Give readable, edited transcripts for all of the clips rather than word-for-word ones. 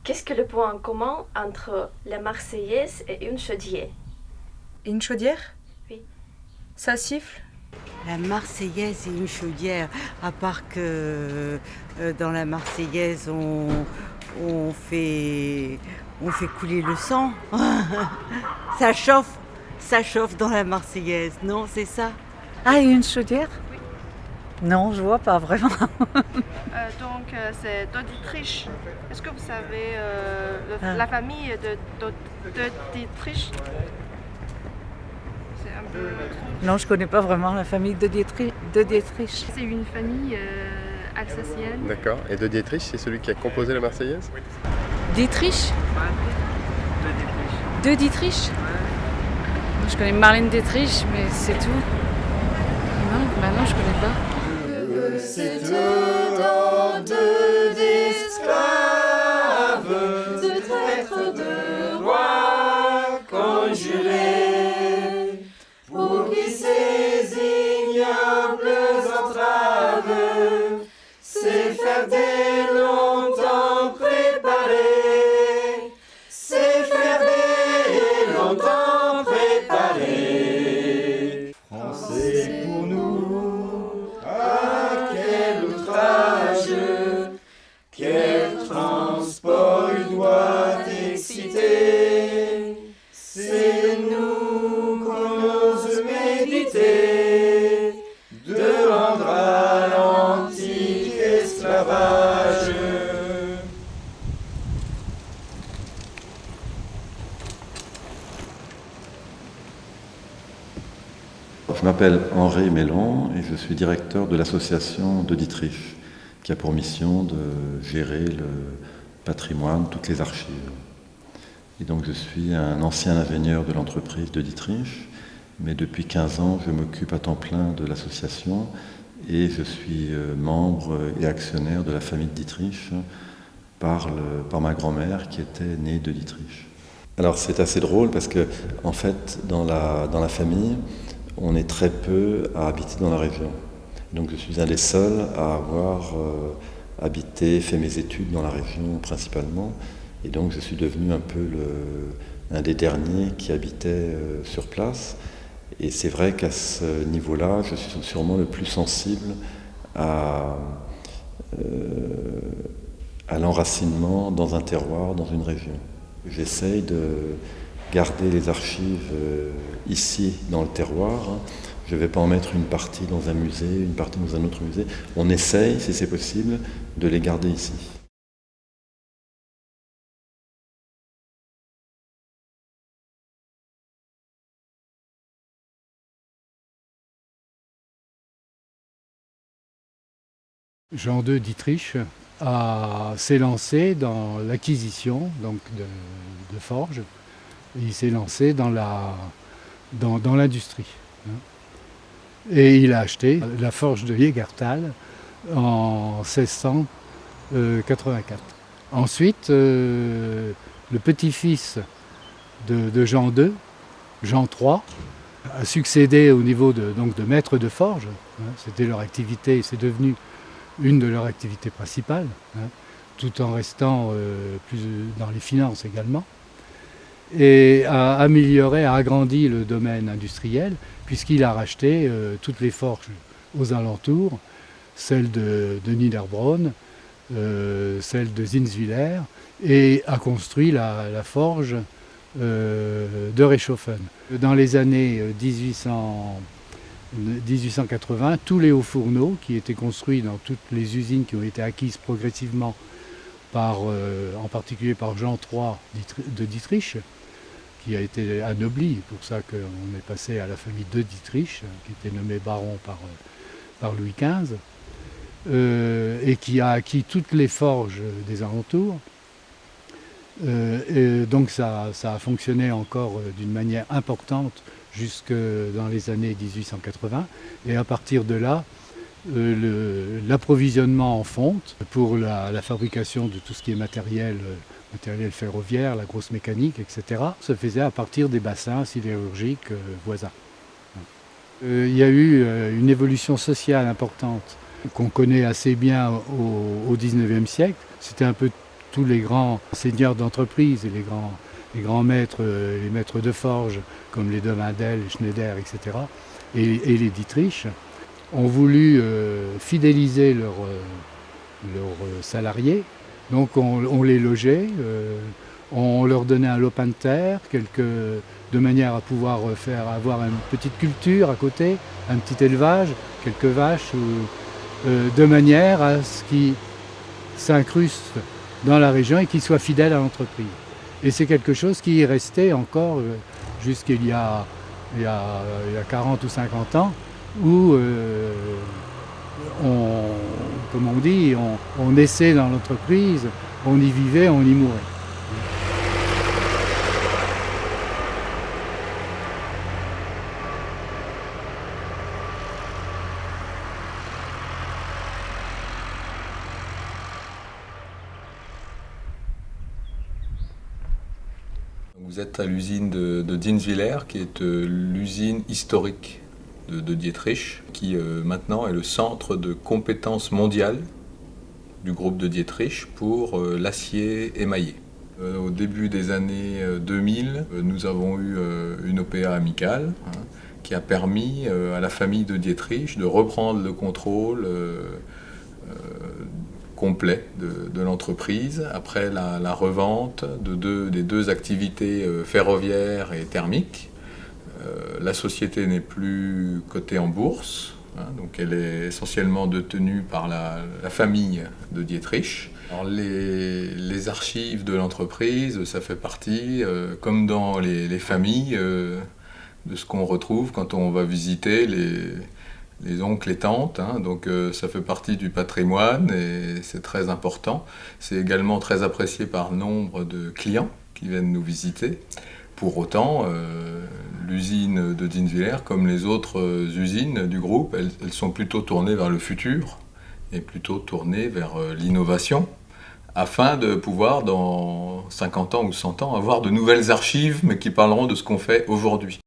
Qu'est-ce que le point en commun entre la Marseillaise et une chaudière? Une chaudière? Oui. Ça siffle? La Marseillaise et une chaudière, à part que dans la Marseillaise on fait couler le sang. Ça chauffe dans la Marseillaise, non, c'est ça? Ah, une chaudière? Oui. Non, je vois pas vraiment. C'est d'Autriche. Est-ce que vous savez la famille de Dietrich? C'est un peu... Non, je connais pas vraiment la famille de Dietrich. C'est une famille alsacienne. D'accord. Et de Dietrich, c'est celui qui a composé la Marseillaise? Dietrich? De Dietrich? Je connais Marlène Dietrich, mais c'est tout. Non, non, je connais pas. C'est dedans d'esclaves, de traîtres, de rois conjurés, pour qui ces ignobles entraves, c'est faire dès longtemps préparés, c'est faire dès longtemps préparés. Français pour nous, ah quel outrage, quel transport il doit exciter, c'est nous qu'on ose méditer, de rendre à l'antique esclavage. Je m'appelle Henri Mellon et je suis directeur de l'association de Dietrich, qui a pour mission de gérer le patrimoine, toutes les archives. Et donc je suis un ancien ingénieur de l'entreprise de Dietrich, mais depuis 15 ans je m'occupe à temps plein de l'association et je suis membre et actionnaire de la famille de Dietrich par ma grand-mère qui était née de Dietrich. Alors c'est assez drôle parce que en fait dans la famille, on est très peu à habiter dans la région. Donc je suis un des seuls à avoir habité, fait mes études dans la région principalement. Et donc je suis devenu un peu un des derniers qui habitait sur place. Et c'est vrai qu'à ce niveau-là, je suis sûrement le plus sensible à l'enracinement dans un terroir, dans une région. J'essaye de garder les archives ici dans le terroir. Je ne vais pas en mettre une partie dans un musée, une partie dans un autre musée. On essaye, si c'est possible, de les garder ici. Jean II Dietrich s'est lancé dans l'acquisition donc de forges. Il s'est lancé dans l'industrie. Et il a acheté la forge de Jägertal en 1684. Ensuite, le petit-fils de Jean II, Jean III, a succédé au niveau de maître de forge. C'était leur activité, c'est devenu une de leurs activités principales, tout en restant plus dans les finances également. Et a amélioré, a agrandi le domaine industriel, puisqu'il a racheté toutes les forges aux alentours, celle de Niederbronn, celle de Zinswiller, et a construit la forge de Reichshofen. Dans les années 1880, tous les hauts fourneaux qui étaient construits dans toutes les usines qui ont été acquises progressivement en particulier par Jean III de Dietrich, qui a été anobli, pour ça qu'on est passé à la famille de Dietrich, qui était nommé baron par Louis XV, et qui a acquis toutes les forges des alentours. Et donc ça a fonctionné encore d'une manière importante jusque dans les années 1880, et à partir de là, l'approvisionnement en fonte pour la fabrication de tout ce qui est matériel ferroviaire, la grosse mécanique, etc., se faisait à partir des bassins sidérurgiques voisins. Il y a eu une évolution sociale importante qu'on connaît assez bien au XIXe siècle. C'était un peu tous les grands seigneurs d'entreprise et les grands maîtres, les maîtres de forge, comme les Demandel, les Schneider, etc., et les Dietrich, ont voulu fidéliser leurs salariés. Donc on les logeait, on leur donnait un lopin de terre, de manière à pouvoir avoir une petite culture à côté, un petit élevage, quelques vaches, de manière à ce qu'ils s'incrustent dans la région et qu'ils soient fidèles à l'entreprise. Et c'est quelque chose qui est resté encore jusqu'il y a 40 ou 50 ans, où comme on dit, on naissait dans l'entreprise, on y vivait, on y mourait. Vous êtes à l'usine de Dinswiller, qui est l'usine historique de Dietrich, qui maintenant est le centre de compétences mondiales du groupe de Dietrich pour l'acier émaillé. Au début des années 2000, nous avons eu une OPA amicale qui a permis à la famille de Dietrich de reprendre le contrôle complet de l'entreprise après la revente des deux activités ferroviaires et thermiques. La société n'est plus cotée en bourse, donc elle est essentiellement détenue par la famille de Dietrich. Alors les archives de l'entreprise, ça fait partie, comme dans les familles, de ce qu'on retrouve quand on va visiter les oncles et tantes, donc ça fait partie du patrimoine et c'est très important. C'est également très apprécié par nombre de clients qui viennent nous visiter. Pour autant, l'usine de Dinswiller, comme les autres usines du groupe, elles sont plutôt tournées vers le futur et plutôt tournées vers l'innovation, afin de pouvoir, dans 50 ans ou 100 ans, avoir de nouvelles archives, mais qui parleront de ce qu'on fait aujourd'hui.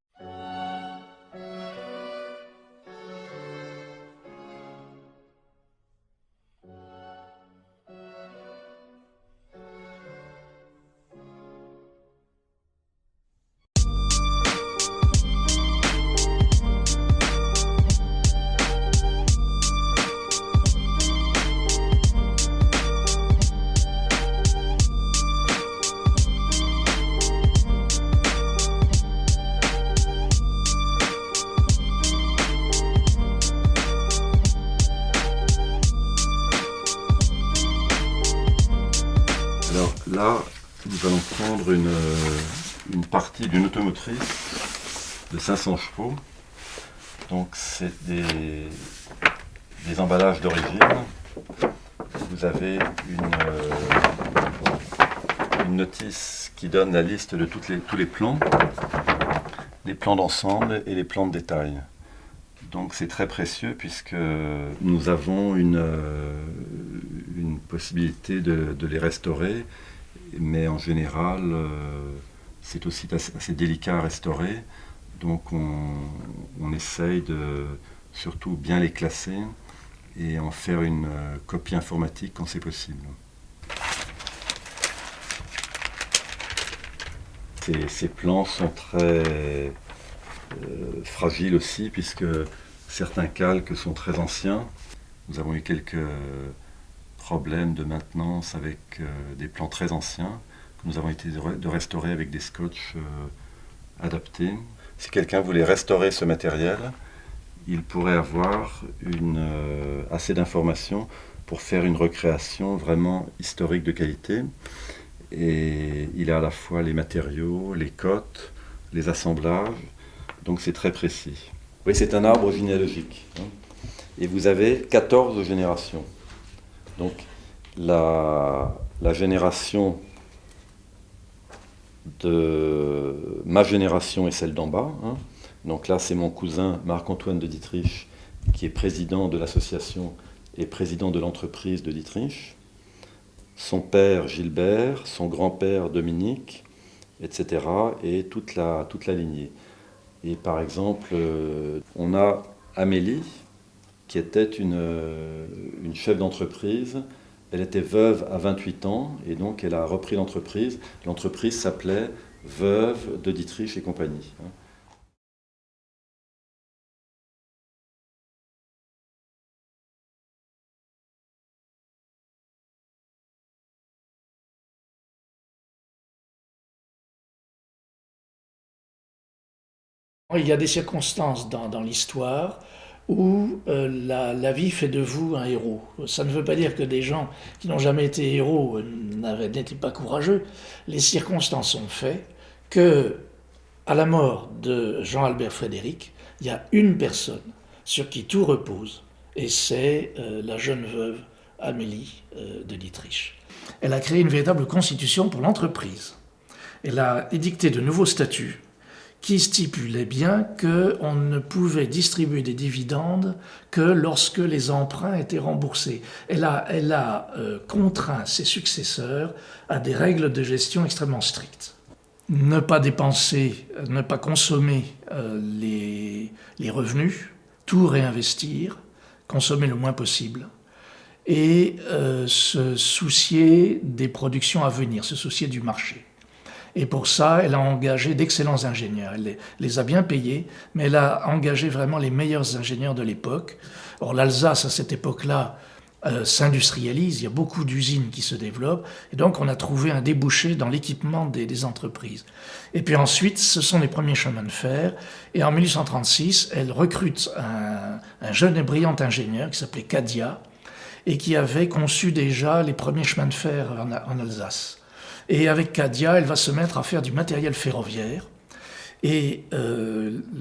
Alors là, nous allons prendre une partie d'une automotrice de 500 chevaux. Donc c'est des emballages d'origine. Vous avez une notice qui donne la liste de tous les plans, les plans d'ensemble et les plans de détail. Donc c'est très précieux puisque nous avons une possibilité de les restaurer, mais en général c'est aussi assez délicat à restaurer, donc on essaye de surtout bien les classer et en faire une copie informatique quand c'est possible. Ces plans sont très fragiles aussi puisque certains calques sont très anciens. Nous avons eu quelques problèmes de maintenance avec des plans très anciens que nous avons été de restaurer avec des scotch adaptés. Si quelqu'un voulait restaurer ce matériel, il pourrait avoir assez d'informations pour faire une recréation vraiment historique de qualité. Et il a à la fois les matériaux, les cotes, les assemblages, donc c'est très précis. Oui, c'est un arbre généalogique. Et vous avez 14 générations. Donc la génération de ma génération est celle d'en bas. Donc là, c'est mon cousin Marc-Antoine de Dietrich, qui est président de l'association et président de l'entreprise de Dietrich. Son père Gilbert, son grand-père Dominique, etc. et toute la lignée. Et par exemple, on a Amélie, qui était une chef d'entreprise Elle était veuve à 28 ans et donc elle a repris l'entreprise. L'entreprise s'appelait Veuve de Dietrich et compagnie. Il y a des circonstances dans l'histoire où la vie fait de vous un héros. Ça ne veut pas dire que des gens qui n'ont jamais été héros n'étaient pas courageux. Les circonstances ont fait que, à la mort de Jean-Albert Frédéric, il y a une personne sur qui tout repose, et c'est la jeune veuve Amélie de Dietrich. Elle a créé une véritable constitution pour l'entreprise. Elle a édicté de nouveaux statuts qui stipulait bien qu'on ne pouvait distribuer des dividendes que lorsque les emprunts étaient remboursés. Elle a contraint ses successeurs à des règles de gestion extrêmement strictes. Ne pas dépenser, ne pas consommer les revenus, tout réinvestir, consommer le moins possible, et se soucier des productions à venir, se soucier du marché. Et pour ça, elle a engagé d'excellents ingénieurs. Elle les a bien payés, mais elle a engagé vraiment les meilleurs ingénieurs de l'époque. Or, l'Alsace, à cette époque-là, s'industrialise, il y a beaucoup d'usines qui se développent, et donc on a trouvé un débouché dans l'équipement des entreprises. Et puis ensuite, ce sont les premiers chemins de fer, et en 1836, elle recrute un jeune et brillant ingénieur qui s'appelait Cadia, et qui avait conçu déjà les premiers chemins de fer en Alsace. Et avec Cadia, elle va se mettre à faire du matériel ferroviaire. Et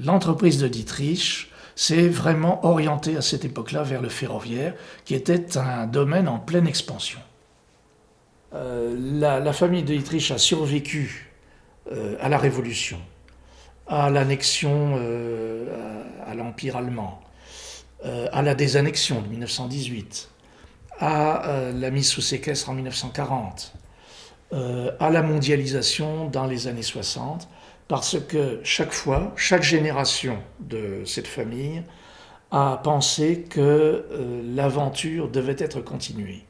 l'entreprise de Dietrich s'est vraiment orientée à cette époque-là vers le ferroviaire, qui était un domaine en pleine expansion. La famille de Dietrich a survécu à la Révolution, à l'annexion à l'Empire allemand, à la désannexion de 1918, à la mise sous séquestre en 1940, à la mondialisation dans les années 60, parce que chaque fois, chaque génération de cette famille a pensé que l'aventure devait être continuée,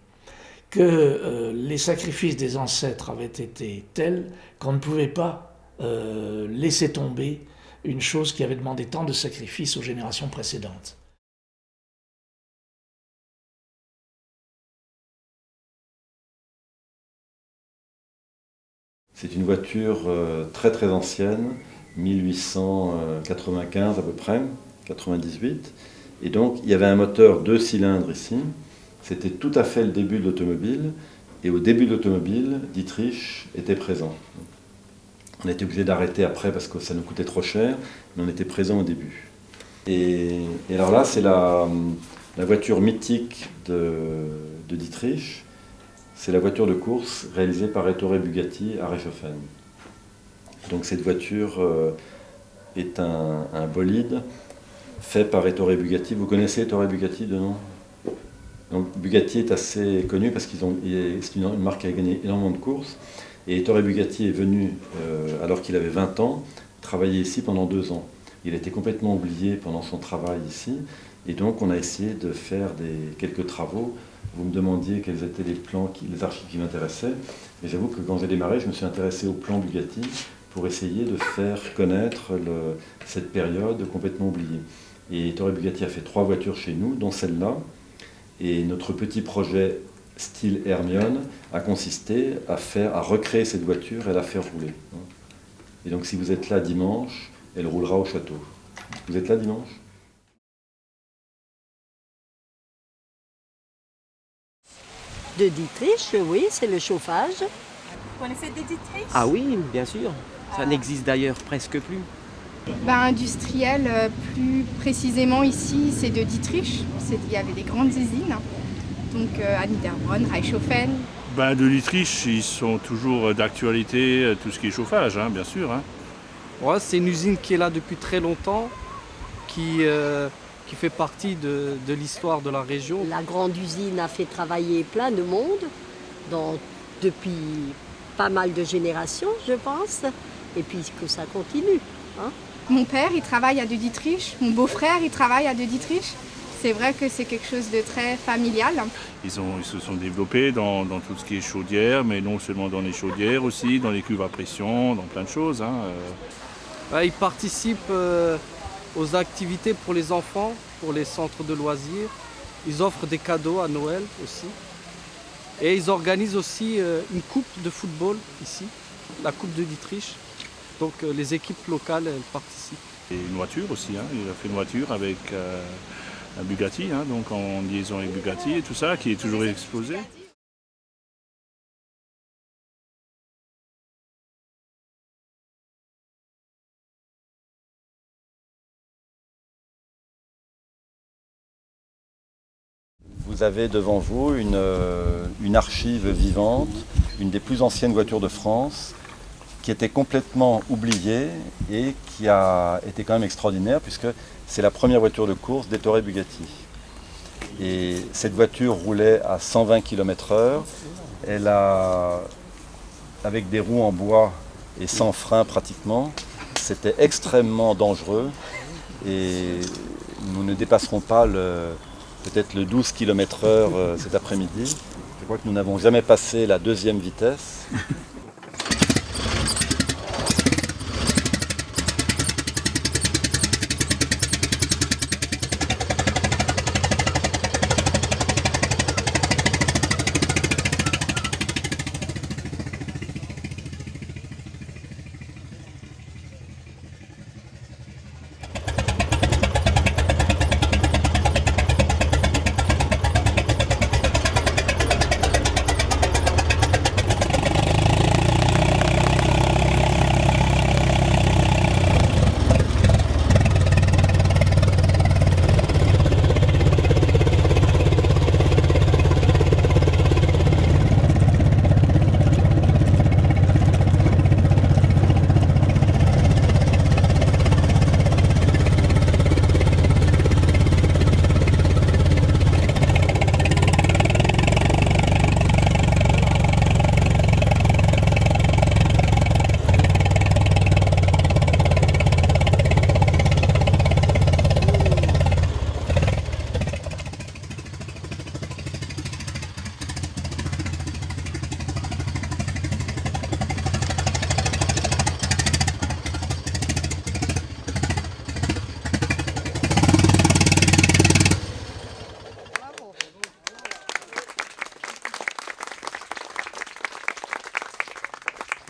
que les sacrifices des ancêtres avaient été tels qu'on ne pouvait pas laisser tomber une chose qui avait demandé tant de sacrifices aux générations précédentes. C'est une voiture très très ancienne, 1895 à peu près, 98. Et donc il y avait un moteur 2 cylindres ici. C'était tout à fait le début de l'automobile. Et au début de l'automobile, Dietrich était présent. On a été obligé d'arrêter après parce que ça nous coûtait trop cher, mais on était présent au début. Et alors là, c'est la voiture mythique de Dietrich. C'est la voiture de course réalisée par Ettore Bugatti à Reichshoffen. Donc cette voiture est un bolide fait par Ettore Bugatti. Vous connaissez Ettore Bugatti de nom? Donc Bugatti est assez connu parce c'est une marque qui a gagné énormément de courses. Et Ettore Bugatti est venu, alors qu'il avait 20 ans, travailler ici pendant 2 ans. Il a été complètement oublié pendant son travail ici. Et donc on a essayé de faire quelques travaux. Vous me demandiez quels étaient les archives qui m'intéressaient. Et j'avoue que quand j'ai démarré, je me suis intéressé au plan Bugatti pour essayer de faire connaître cette période complètement oubliée. Et Ettore Bugatti a fait 3 voitures chez nous, dont celle-là. Et notre petit projet style Hermione a consisté à recréer cette voiture et à la faire rouler. Et donc si vous êtes là dimanche, elle roulera au château. Vous êtes là dimanche ? De Dietrich, oui, c'est le chauffage. Vous connaissez de Dietrich? Ah oui, bien sûr. Ça n'existe d'ailleurs presque plus. Industriel, plus précisément ici, c'est de Dietrich. Il y avait des grandes usines, donc à Niederbronn, Reichshofen. De Dietrich, ils sont toujours d'actualité, tout ce qui est chauffage, bien sûr. Ouais, c'est une usine qui est là depuis très longtemps, qui fait partie de l'histoire de la région. La grande usine a fait travailler plein de monde depuis pas mal de générations, je pense, et puis que ça continue. Mon père, il travaille à de Dietrich, mon beau-frère, il travaille à de Dietrich. C'est vrai que c'est quelque chose de très familial. Ils se sont développés dans tout ce qui est chaudière, mais non seulement dans les chaudières aussi, dans les cuves à pression, dans plein de choses. Ils participent aux activités pour les enfants, pour les centres de loisirs. Ils offrent des cadeaux à Noël aussi. Et ils organisent aussi une coupe de football ici, la Coupe de Dietrich. Donc les équipes locales, elles participent. Et une voiture aussi, il a fait une voiture avec un Bugatti, donc en liaison avec Bugatti et tout ça, qui est toujours exposé. Vous avez devant vous une archive vivante, une des plus anciennes voitures de France, qui était complètement oubliée et qui a été quand même extraordinaire puisque c'est la première voiture de course d'Ettore Bugatti. Et cette voiture roulait à 120 km/h. Elle a, avec des roues en bois et sans frein pratiquement, c'était extrêmement dangereux et nous ne dépasserons pas peut-être le 12 km/h cet après-midi. Je crois que nous n'avons jamais passé la deuxième vitesse.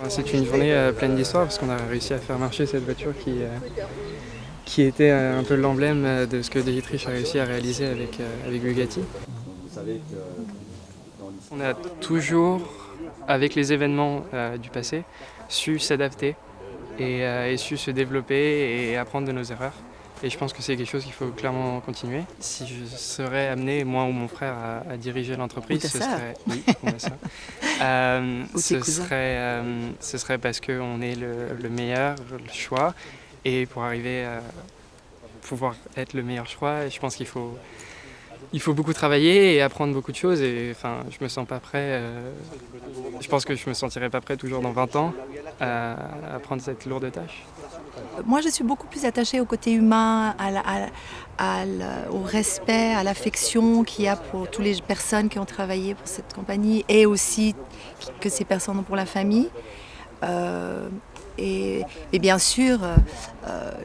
C'est une journée pleine d'histoire parce qu'on a réussi à faire marcher cette voiture qui était un peu l'emblème de ce que Dietrich a réussi à réaliser avec Bugatti. On a toujours, avec les événements du passé, su s'adapter et su se développer et apprendre de nos erreurs. Et je pense que c'est quelque chose qu'il faut clairement continuer. Si je serais amené, moi ou mon frère, à diriger l'entreprise, ce serait... Oui, ce serait parce qu'on est le meilleur choix. Et pour arriver à pouvoir être le meilleur choix, je pense qu'il faut beaucoup travailler et apprendre beaucoup de choses. Et enfin, je me sens pas prêt. Je pense que je me sentirai pas prêt toujours dans 20 ans à prendre cette lourde tâche. Moi, je suis beaucoup plus attachée au côté humain, au respect, à l'affection qu'il y a pour toutes les personnes qui ont travaillé pour cette compagnie et aussi que ces personnes ont pour la famille. Et bien sûr,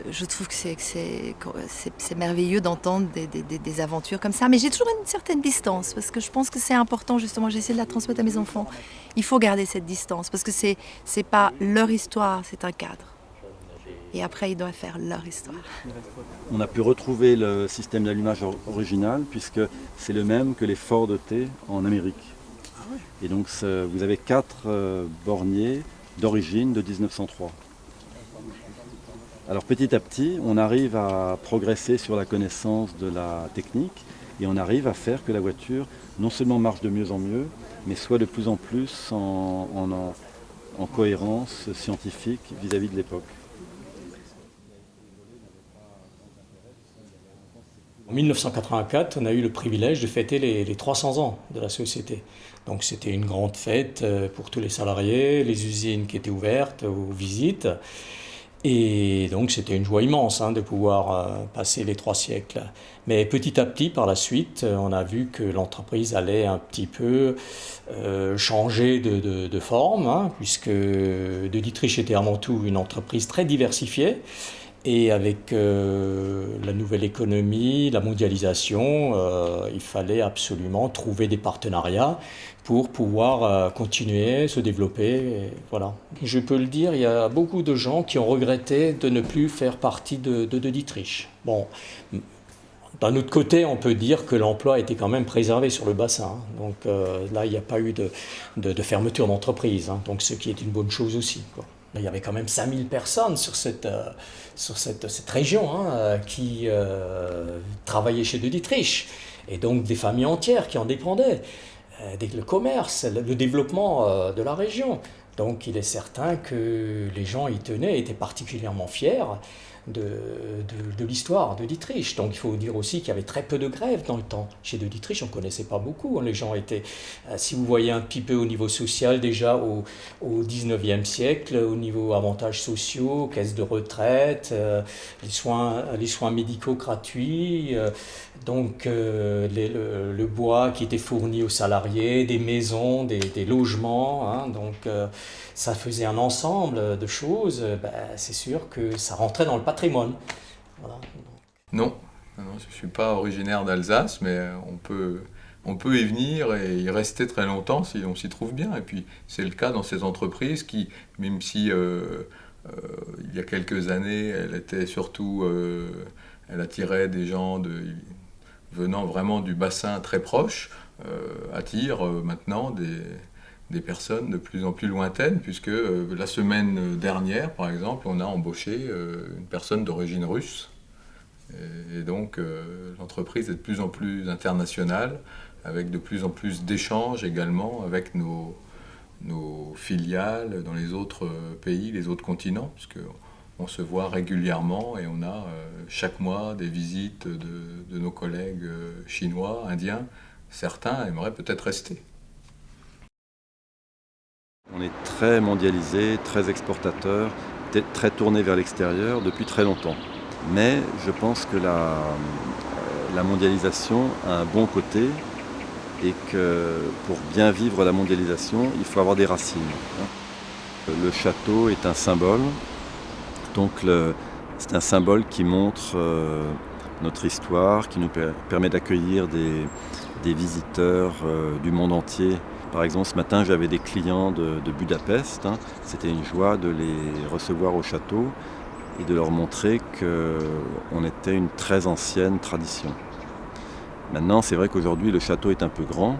je trouve que c'est merveilleux d'entendre des aventures comme ça. Mais j'ai toujours une certaine distance parce que je pense que c'est important, justement, j'essaie de la transmettre à mes enfants. Il faut garder cette distance parce que c'est pas leur histoire, c'est un cadre. Et après, ils doivent faire leur histoire. On a pu retrouver le système d'allumage original puisque c'est le même que les Ford T en Amérique. Et donc vous avez 4 borniers d'origine de 1903. Alors petit à petit, on arrive à progresser sur la connaissance de la technique et on arrive à faire que la voiture non seulement marche de mieux en mieux, mais soit de plus en plus en cohérence scientifique vis-à-vis de l'époque. En 1984, on a eu le privilège de fêter les 300 ans de la société. Donc c'était une grande fête pour tous les salariés, les usines qui étaient ouvertes aux visites. Et donc c'était une joie immense de pouvoir passer les 3 siècles. Mais petit à petit, par la suite, on a vu que l'entreprise allait un petit peu changer de forme, puisque De Dietrich était avant tout une entreprise très diversifiée. Et avec la nouvelle économie, la mondialisation, il fallait absolument trouver des partenariats pour pouvoir continuer, se développer. Et voilà. Je peux le dire, il y a beaucoup de gens qui ont regretté de ne plus faire partie de Dietrich. Bon, d'un autre côté, on peut dire que l'emploi était quand même préservé sur le bassin. Donc là, il n'y a pas eu de fermeture d'entreprise, donc ce qui est une bonne chose aussi, quoi. Il y avait quand même 5000 personnes sur cette région qui travaillaient chez De Dietrich. Et donc des familles entières qui en dépendaient. Le commerce, le développement de la région. Donc il est certain que les gens y tenaient, étaient particulièrement fiers de l'histoire de Dietrich. Donc il faut dire aussi qu'il y avait très peu de grèves dans le temps. Chez De Dietrich, on ne connaissait pas beaucoup. Les gens étaient, si vous voyez un petit peu au niveau social, déjà au 19e siècle, au niveau avantages sociaux, caisses de retraite, les soins médicaux gratuits, donc le bois qui était fourni aux salariés, des maisons, des logements, donc ça faisait un ensemble de choses. C'est sûr que ça rentrait dans le patrimoine. Voilà. Non, je ne suis pas originaire d'Alsace, mais on peut y venir et y rester très longtemps si on s'y trouve bien. Et puis c'est le cas dans ces entreprises qui, même si il y a quelques années, elle attirait des gens venant vraiment du bassin très proche, attire maintenant des personnes de plus en plus lointaines, puisque la semaine dernière, par exemple, on a embauché une personne d'origine russe. Et donc, l'entreprise est de plus en plus internationale, avec de plus en plus d'échanges également avec nos filiales dans les autres pays, les autres continents, puisqu'on se voit régulièrement et on a chaque mois des visites de nos collègues chinois, indiens. Certains aimeraient peut-être rester. On est très mondialisé, très exportateur, très tourné vers l'extérieur depuis très longtemps. Mais je pense que la mondialisation a un bon côté et que pour bien vivre la mondialisation, il faut avoir des racines. Le château est un symbole, donc c'est un symbole qui montre notre histoire, qui nous permet d'accueillir des visiteurs du monde entier. Par exemple, ce matin, j'avais des clients de Budapest. C'était une joie de les recevoir au château et de leur montrer qu'on était une très ancienne tradition. Maintenant, c'est vrai qu'aujourd'hui, le château est un peu grand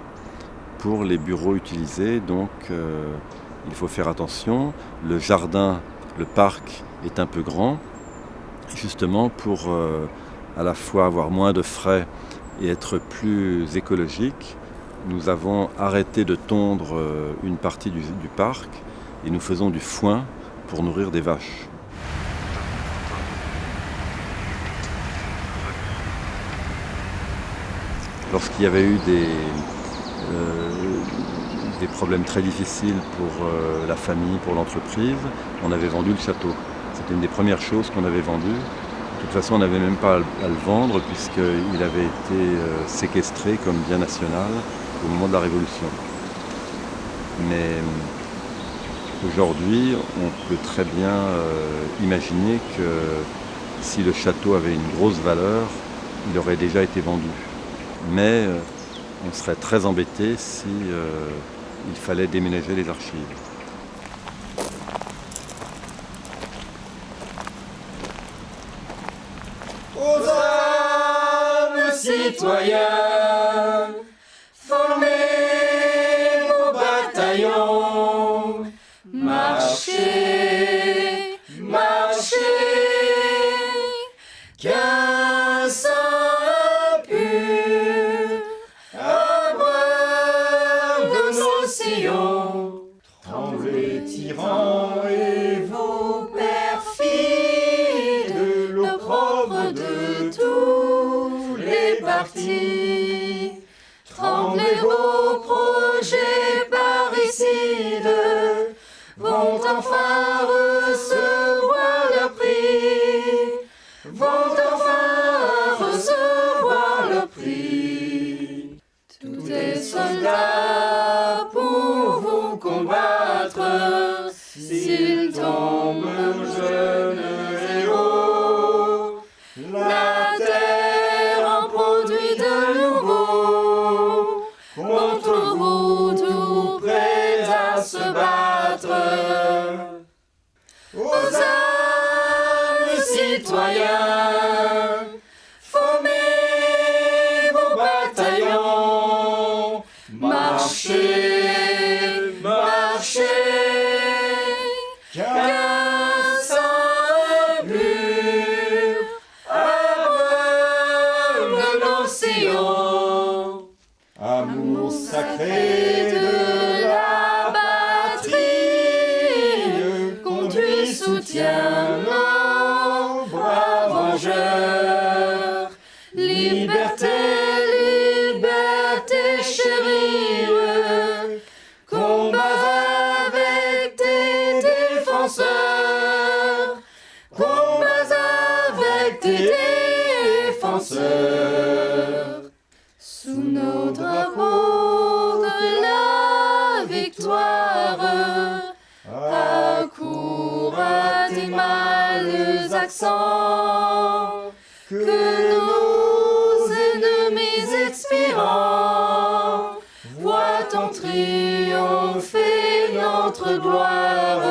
pour les bureaux utilisés, donc il faut faire attention. Le jardin, le parc est un peu grand, justement pour à la fois avoir moins de frais et être plus écologique. Nous avons arrêté de tondre une partie du parc et nous faisons du foin pour nourrir des vaches. Lorsqu'il y avait eu des problèmes très difficiles pour la famille, pour l'entreprise, on avait vendu le château. C'était une des premières choses qu'on avait vendues. De toute façon, on n'avait même pas à le vendre puisqu'il avait été séquestré comme bien national au moment de la Révolution. Mais aujourd'hui, on peut très bien imaginer que si le château avait une grosse valeur, il aurait déjà été vendu. Mais on serait très embêté si il fallait déménager les archives. Aux âmes citoyens, formez vos bataillons, marchez, marchez, qu'un sang pur abreuve nos sillons. Tremblez, tyrans, et vos perfides, l'opprobre de tous les partis. Tremblez, vos projets parricides vont enfin recevoir leur prix. citoyens, formez vos bataillons, marchez, marchez, qu'un sang impur abreuve nos sillons. Amour sacré de la patrie, conduit, soutient nos braves vengeurs. Liberté, liberté chérie, combat avec tes défenseurs, combat avec tes défenseurs. Sous nos drapeaux de la victoire, accours à tes mâles accents, que nos ennemis expirants voient en triompher notre gloire.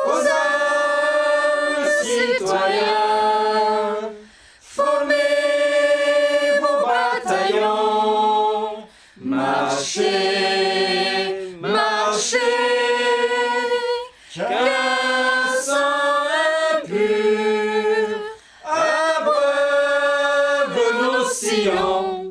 Aux âmes citoyens, formez vos bataillons, marchez, marchez, qu'un sang impur abreuve nos sillons.